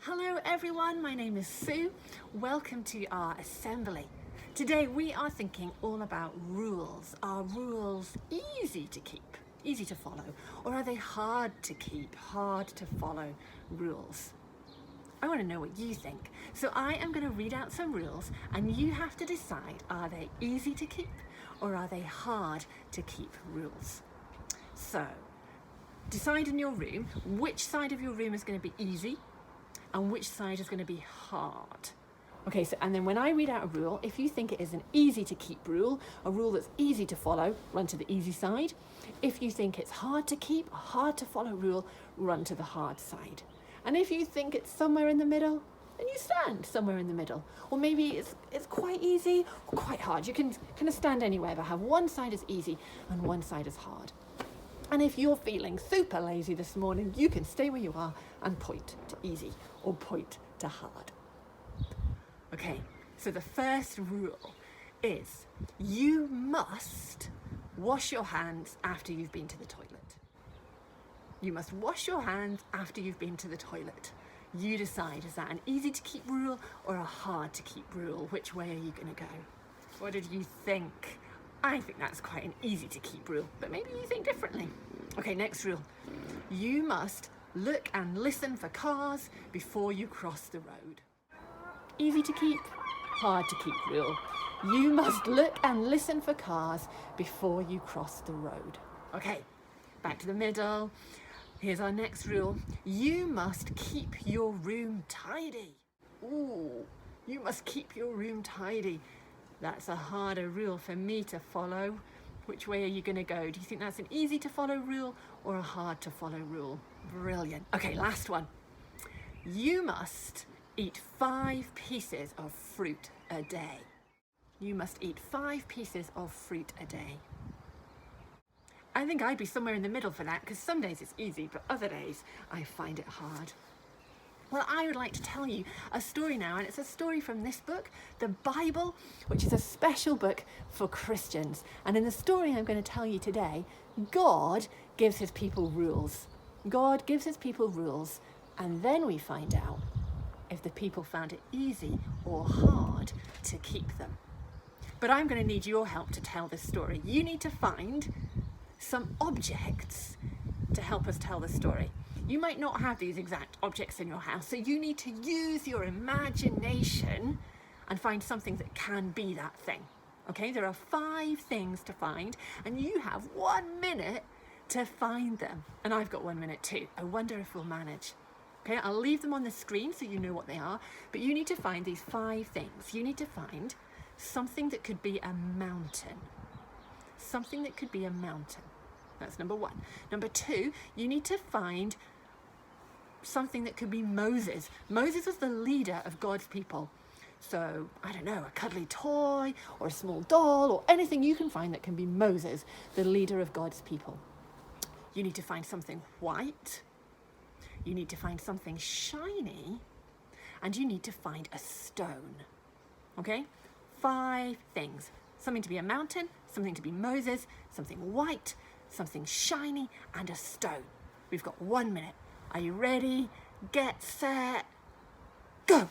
Hello everyone, my name is Sue. Welcome to our assembly. Today we are thinking all about rules. Are rules easy to keep, easy to follow, or are they hard to keep, hard to follow rules? I want to know what you think. So I am going to read out some rules and you have to decide, are they easy to keep or are they hard to keep rules? So decide in your room which side of your room is going to be easy and which side is going to be hard. Okay, so and then when I read out a rule, if you think it is an easy to keep rule, a rule that's easy to follow, run to the easy side. If you think it's hard to keep, a hard to follow rule, run to the hard side. And if you think it's somewhere in the middle, then you stand somewhere in the middle. Or maybe it's quite easy or quite hard. You can kind of stand anywhere, but have one side is easy and one side is hard. And if you're feeling super lazy this morning, you can stay where you are and point to easy or point to hard. Okay, so the first rule is you must wash your hands after you've been to the toilet. You must wash your hands after you've been to the toilet. You decide, is that an easy to keep rule or a hard to keep rule? Which way are you going to go? What did you think? I think that's quite an easy to keep rule, but maybe you think differently. Okay, next rule. You must look and listen for cars before you cross the road. Easy to keep, hard to keep rule. You must look and listen for cars before you cross the road. Okay, back to the middle. Here's our next rule. You must keep your room tidy. Ooh, you must keep your room tidy. That's a harder rule for me to follow. Which way are you going to go? Do you think that's an easy to follow rule or a hard to follow rule? Brilliant. Okay, last one. You must eat 5 pieces of fruit a day. You must eat 5 pieces of fruit a day. I think I'd be somewhere in the middle for that because some days it's easy, but other days I find it hard. Well, I would like to tell you a story now, and it's a story from this book, the Bible, which is a special book for Christians. And in the story I'm going to tell you today, God gives his people rules. God gives his people rules, and then we find out if the people found it easy or hard to keep them. But I'm going to need your help to tell this story. You need to find some objects to help us tell the story. You might not have these exact objects in your house, so you need to use your imagination and find something that can be that thing. Okay, there are 5 things to find, and you have 1 minute to find them. And I've got 1 minute too. I wonder if we'll manage. Okay, I'll leave them on the screen so you know what they are, but you need to find these 5 things. You need to find something that could be a mountain. Something that could be a mountain. That's number 1. Number 2, you need to find something that could be Moses. Moses was the leader of God's people. So, I don't know, a cuddly toy or a small doll or anything you can find that can be Moses, the leader of God's people. You need to find something white. You need to find something shiny. And you need to find a stone. Okay? 5 things. Something to be a mountain, something to be Moses, something white, something shiny, and a stone. We've got 1 minute. Are you ready? Get set, go!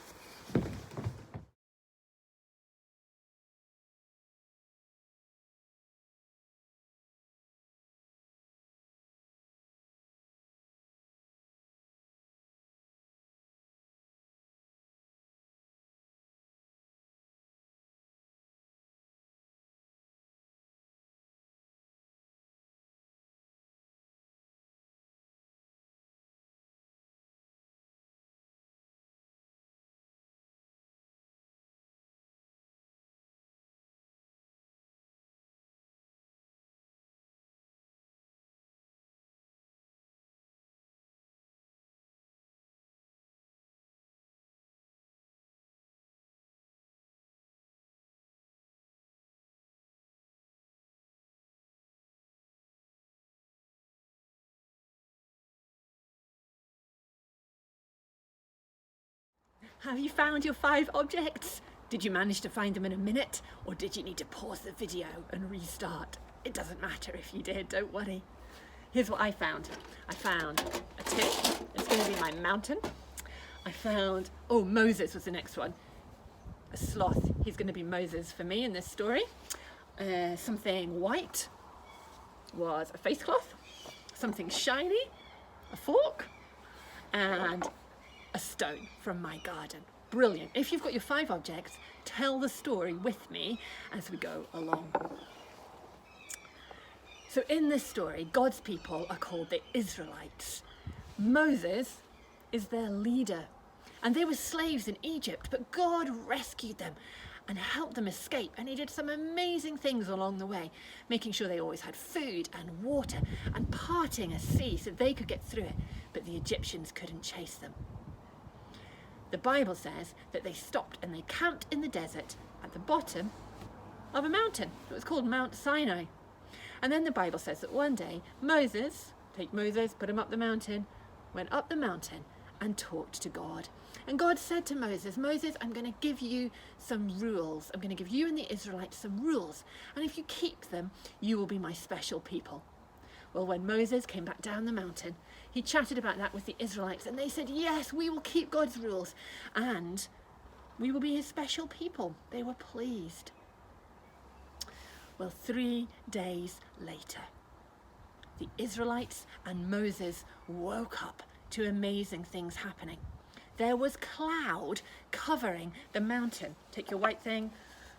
Have you found your 5 objects? Did you manage to find them in a minute, or did you need to pause the video and restart? It doesn't matter if you did, don't worry. Here's what I found. I found a tip. It's going to be my mountain. I found, oh, Moses was the next one. A sloth, he's going to be Moses for me in this story. Something white was a face cloth, something shiny, a fork, and a stone from my garden. Brilliant. If you've got your 5 objects, tell the story with me as we go along. So in this story, God's people are called the Israelites. Moses is their leader, and they were slaves in Egypt, but God rescued them and helped them escape, and he did some amazing things along the way, making sure they always had food and water and parting a sea so they could get through it, but the Egyptians couldn't chase them. The Bible says that they stopped and they camped in the desert at the bottom of a mountain. It was called Mount Sinai. And then the Bible says that one day Moses, take Moses, put him up the mountain, went up the mountain and talked to God. And God said to Moses, Moses, I'm going to give you some rules. I'm going to give you and the Israelites some rules. And if you keep them, you will be my special people. Well, when Moses came back down the mountain, he chatted about that with the Israelites, and they said, yes, we will keep God's rules and we will be his special people. They were pleased. Well, 3 days later, the Israelites and Moses woke up to amazing things happening. There was cloud covering the mountain. Take your white thing,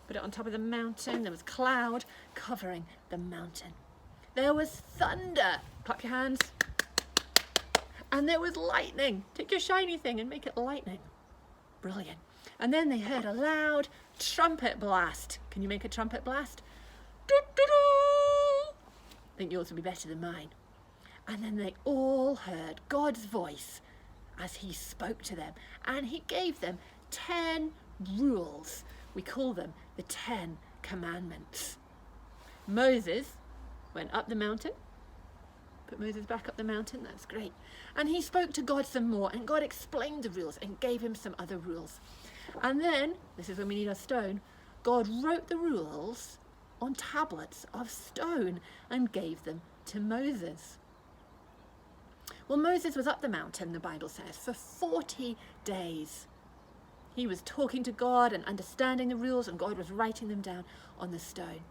put it on top of the mountain. There was cloud covering the mountain. There was thunder. Clap your hands. And there was lightning. Take your shiny thing and make it lightning. Brilliant. And then they heard a loud trumpet blast. Can you make a trumpet blast? I think yours will be better than mine. And then they all heard God's voice as he spoke to them, and he gave them 10 rules. We call them the 10 Commandments. Moses went up the mountain. Put Moses back up the mountain, that's great. And he spoke to God some more, and God explained the rules and gave him some other rules. And then, this is when we need our stone, God wrote the rules on tablets of stone and gave them to Moses. Well, Moses was up the mountain, the Bible says, for 40 days. He was talking to God and understanding the rules, and God was writing them down on the stone.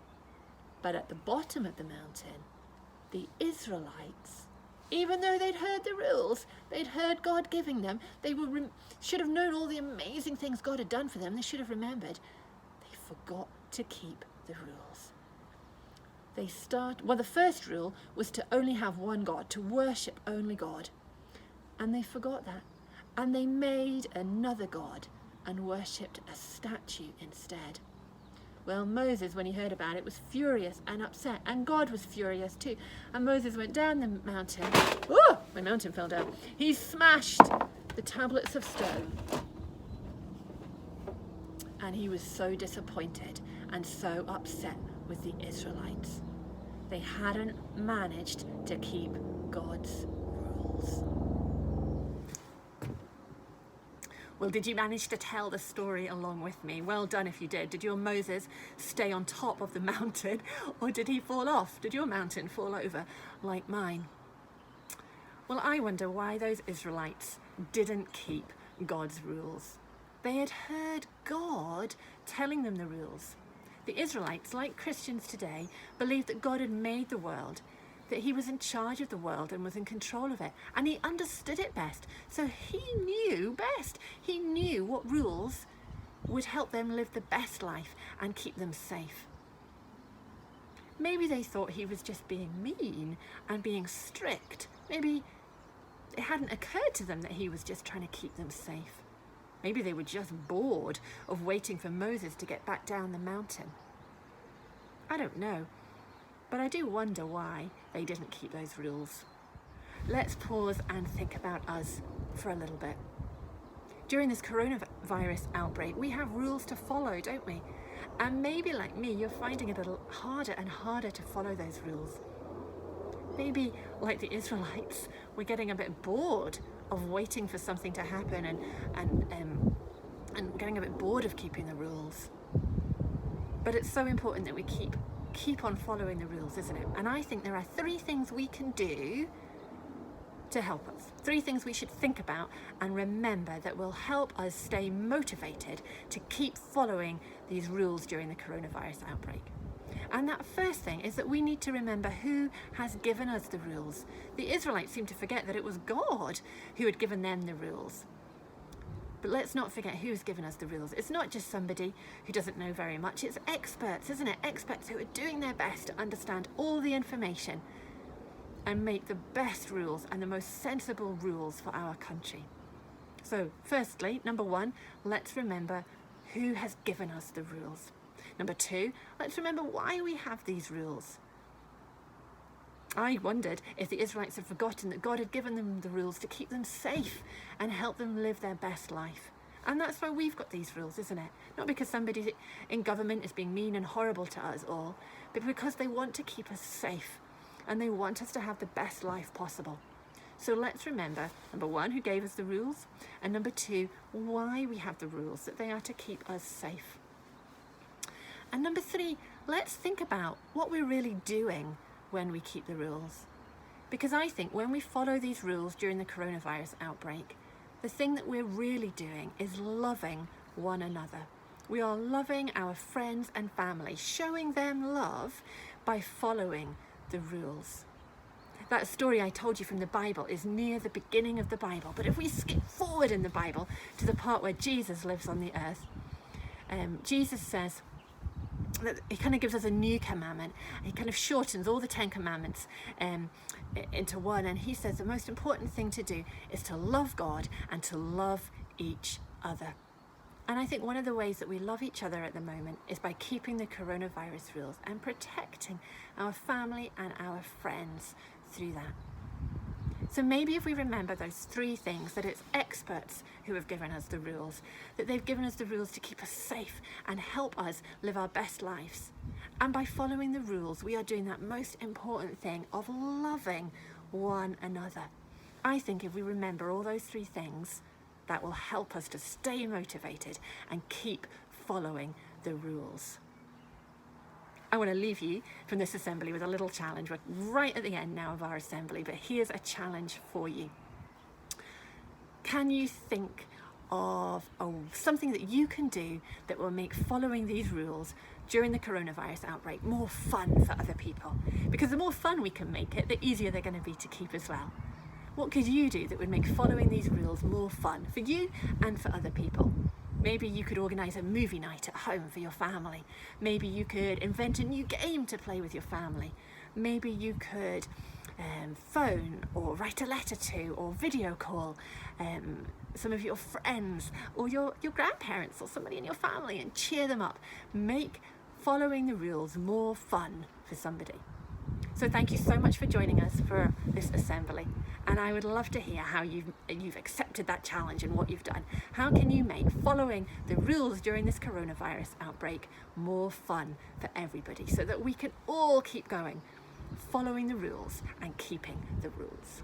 But at the bottom of the mountain, the Israelites, even though they'd heard the rules, they'd heard God giving them, they should have known all the amazing things God had done for them, they should have remembered, they forgot to keep the rules. The first rule was to only have one God, to worship only God. And they forgot that. And they made another God and worshipped a statue instead. Well, Moses, when he heard about it, was furious and upset. And God was furious too. And Moses went down the mountain. Oh, my mountain fell down. He smashed the tablets of stone. And he was so disappointed and so upset with the Israelites. They hadn't managed to keep God's rules. Well, did you manage to tell the story along with me? Well done if you did. Did your Moses stay on top of the mountain, or did he fall off? Did your mountain fall over like mine? Well, I wonder why those Israelites didn't keep God's rules. They had heard God telling them the rules. The Israelites, like Christians today, believed that God had made the world, that he was in charge of the world and was in control of it, and he understood it best. So he knew best. He knew what rules would help them live the best life and keep them safe. Maybe they thought he was just being mean and being strict. Maybe it hadn't occurred to them that he was just trying to keep them safe. Maybe they were just bored of waiting for Moses to get back down the mountain. I don't know, but I do wonder why they didn't keep those rules. Let's pause and think about us for a little bit. During this coronavirus outbreak, we have rules to follow, don't we? And maybe like me, you're finding it a little harder and harder to follow those rules. Maybe, like the Israelites, we're getting a bit bored of waiting for something to happen and getting a bit bored of keeping the rules. But it's so important that we keep on following the rules, isn't it? And I think there are 3 things we can do to help us. 3 things we should think about and remember that will help us stay motivated to keep following these rules during the coronavirus outbreak. And that first thing is that we need to remember who has given us the rules. The Israelites seem to forget that it was God who had given them the rules. But let's not forget who's given us the rules. It's not just somebody who doesn't know very much. It's experts, isn't it? Experts who are doing their best to understand all the information and make the best rules and the most sensible rules for our country. So firstly, number 1, let's remember who has given us the rules. Number 2, let's remember why we have these rules. I wondered if the Israelites had forgotten that God had given them the rules to keep them safe and help them live their best life. And that's why we've got these rules, isn't it? Not because somebody in government is being mean and horrible to us all, but because they want to keep us safe and they want us to have the best life possible. So let's remember, number 1, who gave us the rules, and number 2, why we have the rules, that they are to keep us safe. And number 3, let's think about what we're really doing when we keep the rules. Because I think when we follow these rules during the coronavirus outbreak, the thing that we're really doing is loving one another. We are loving our friends and family, showing them love by following the rules. That story I told you from the Bible is near the beginning of the Bible, but if we skip forward in the Bible to the part where Jesus lives on the earth, Jesus says, he kind of gives us a new commandment. He kind of shortens all the 10 commandments into one, and he says the most important thing to do is to love God and to love each other. And I think one of the ways that we love each other at the moment is by keeping the coronavirus rules and protecting our family and our friends through that. So maybe if we remember those 3 things, that it's experts who have given us the rules, that they've given us the rules to keep us safe and help us live our best lives. And by following the rules, we are doing that most important thing of loving one another. I think if we remember all those 3 things, that will help us to stay motivated and keep following the rules. I want to leave you from this assembly with a little challenge. We're right at the end now of our assembly, but here's a challenge for you. Can you think of something that you can do that will make following these rules during the coronavirus outbreak more fun for other people? Because the more fun we can make it, the easier they're going to be to keep as well. What could you do that would make following these rules more fun for you and for other people? Maybe you could organise a movie night at home for your family. Maybe you could invent a new game to play with your family. Maybe you could phone or write a letter to or video call some of your friends or your grandparents or somebody in your family and cheer them up. Make following the rules more fun for somebody. So thank you so much for joining us for this assembly, and I would love to hear how you've accepted that challenge and what you've done. How can you make following the rules during this coronavirus outbreak more fun for everybody so that we can all keep going, following the rules and keeping the rules?